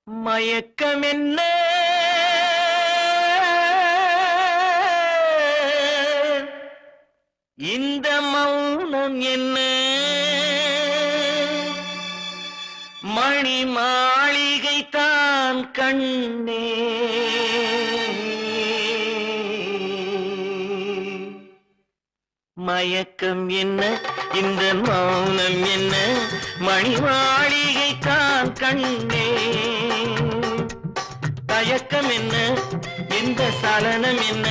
மயக்கம் என்ன இந்த மௌனம் என்ன மணி மாளிகை தான் கண்ணே மயக்கம் என்ன இந்த மௌனம் என்ன மணி மாளிகை தான் கண்ணே தயக்கம் என்ன இந்த சலனம் என்ன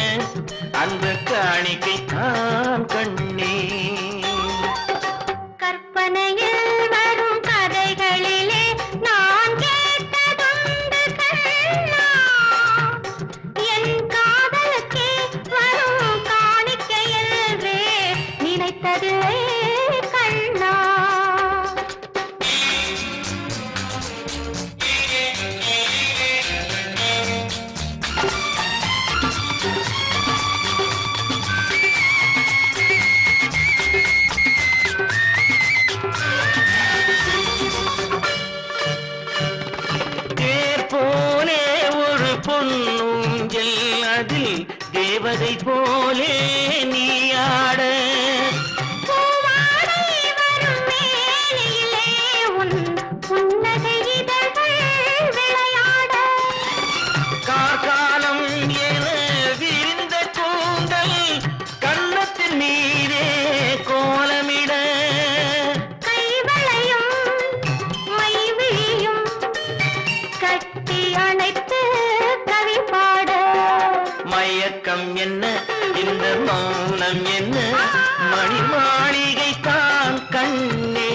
அந்த காணிக்கை தான் கண்ணே கற்பனையில் வரும் கதைகளிலே நான் கேட்டதுண்டு கண்ணா என் காதலுக்கே வரும் காணிக்கை என்றே நினைத்ததில்லை கண்ணா பொன்னூஞ்சல் அதில் தேவதை போலே நீயாட காலம் என விரிந்த கூந்தல் கன்னத்தின் மீதே கோலமிட கைவளையும் மைவிழியும் கட்டி அணைத்து மயக்கம் என்ன இந்த மௌனம் என்ன மணி மாளிகை தான் கண்ணே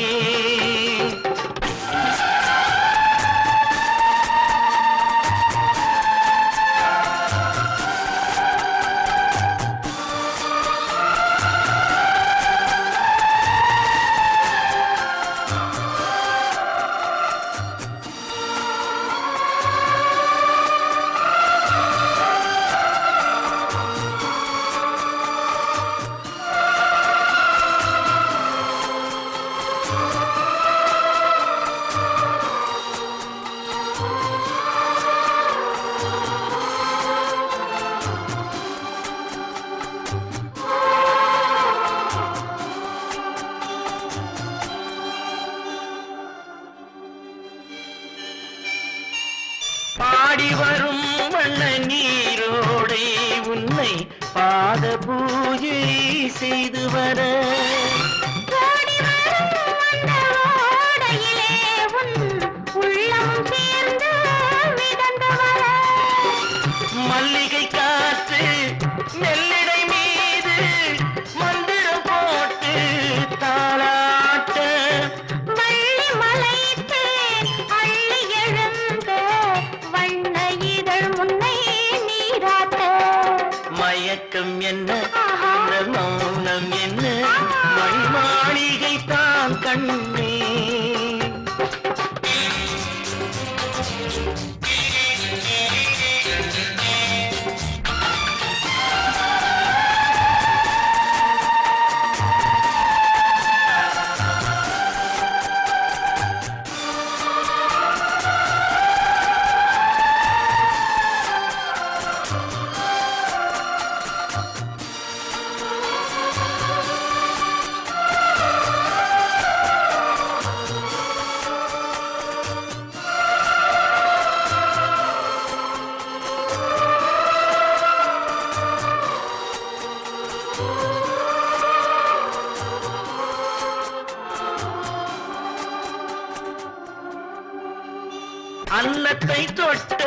பாடி வரும் வண்ண நீரோடை உன்னை பாத பூஜை செய்து வர மல்லிகை காற்று நெல்லிடை மீது மந்திரம் போட்டு தாளாட்ட மயக்கம் என்ன இந்த மௌனம் என்ன மணி மாளிகை தான் கண்ணே அன்னத்தை தொட்ட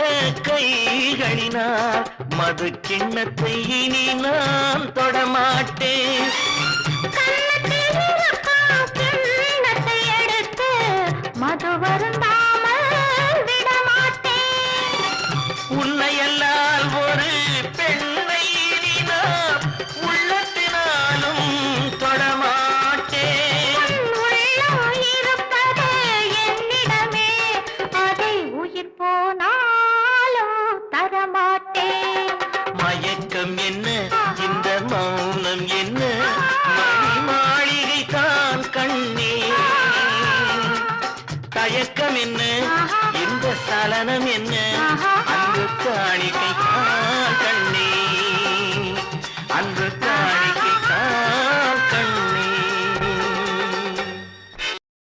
கைகளினால் மது கிண்ணத்தை இனி நான் தொடமாட்டேன் எடுத்து மது வருந்தாமல் விடமாட்டேன் உன்னையல்லால் ஒரு பெண்ணை இனி நான் உள்ளத்தினாலும் தொடமாட்டேன் போனாலும் தரமாட்டேன் மயக்கம் என்ன இந்த மௌனம் என்ன தயக்கம் என்ன ஆஹா. இந்த சலனம் என்ன